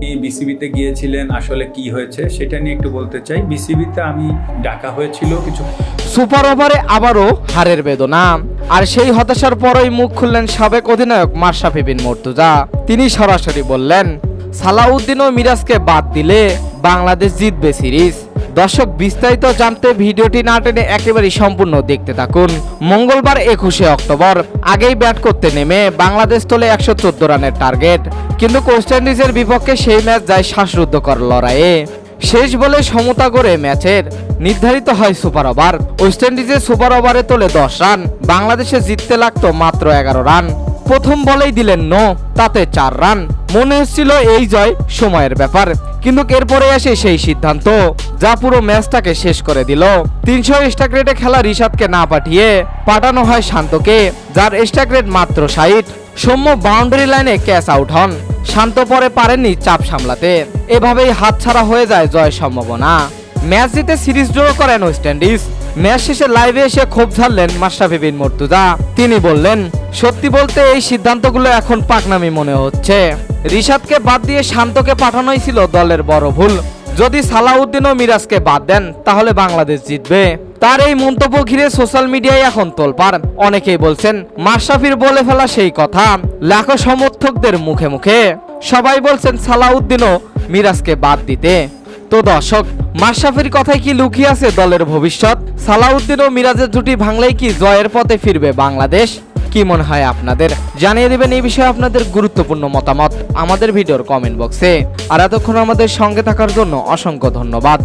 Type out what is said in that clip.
বিসিবিতে গিয়েছিলেন, আসলে কি হয়েছে সেটা নিয়ে একটু বলতে চাই। বিসিবিতে আমি ডাকা হয়েছিল কিছু। সুপার ওভারে আবারও হারের বেদনা, আর সেই হতাশার পরই মুখ খুললেন সাবেক অধিনায়ক মাশরাফি বিন মুর্তজা। তিনি সরাসরি বললেন, সালাউদ্দিন ও মিরাজকে বাদ দিলে বাংলাদেশ জিতবে সিরিজ। দর্শক, বিস্তারিত জানতে ভিডিওটি না টেনে একেবারেই সম্পূর্ণ দেখতে থাকুন। মঙ্গলবার 21শে অক্টোবর আগেই ব্যাট করতে নেমে বাংলাদেশ তোলে 114 রানের টার্গেট, কিন্তু ওয়েস্ট ইন্ডিজের বিপক্ষে সেই ম্যাচ যায় শ্বাসরুদ্ধকর লড়াইয়ে। শেষ বলে সমতা করে ম্যাচের নির্ধারিত হয় সুপার ওভার। ওয়েস্ট ইন্ডিজের সুপার ওভারে তোলে 10 রান, বাংলাদেশে জিততে লাগতো মাত্র 11 রান। প্রথম বলেই দিলেন নো, তাতে 4 রান। মনে হচ্ছিল এই জয় সময়ের ব্যাপার, কিন্তু এরপরে আসে সেই সিদ্ধান্ত যা পুরো ম্যাচটাকে শেষ করে দিল। 300 স্ট্রাইক রেটে খেলা রিশাদকে না পাঠিয়ে পাঠানো হয় শান্তকে, যার স্ট্রাইক রেট মাত্র 60। সৌম্য বাউন্ডারি লাইনে ক্যাচ আউট হন, শান্ত পরে পারেননি চাপ সামলাতে। এভাবেই হাতছাড়া হয়ে যায় জয়ের সম্ভাবনা। ম্যাচ জিতে সিরিজ ড্র করেন ওয়েস্ট ইন্ডিজ। ম্যাচ শেষে লাইভে এসে ক্ষোভ ঝাড়লেন মাশরাফি বিন মুর্তজা। তিনি বললেন, সত্যি বলতে এই সিদ্ধান্তগুলো এখন পাকনামি মনে হচ্ছে। রিশাদকে বাদ দিয়ে শান্তকে পাঠানোই ছিল দলের বড় ভুল। যদি সালাউদ্দিন ও মিরাজকে বাদ দেন তাহলে বাংলাদেশ জিতবে। তার এই মন্তব্য ঘিরে সোশ্যাল মিডিয়ায় এখন তোলপাড়। অনেকেই বলছেন মাশরাফির বলে ফেলা সেই কথা লাখো সমর্থকদের মুখে মুখে। সবাই বলছেন সালাউদ্দিন ও মিরাজকে বাদ দিতে। তো দর্শক, মাশরাফির কথায় কি লুকিয়ে আছে দলের ভবিষ্যৎ? সালাউদ্দিন ও মিরাজের জুটি ভাঙলেই কি জয়ের পথে ফিরবে বাংলাদেশ? কি মনে হয় আপনাদের? জানিয়ে দিবেন এই বিষয়ে আপনাদের গুরুত্বপূর্ণ মতামত আমাদের ভিডিওর কমেন্ট বক্সে। আর এতক্ষণ আমাদের সঙ্গে থাকার জন্য অসংখ্য ধন্যবাদ।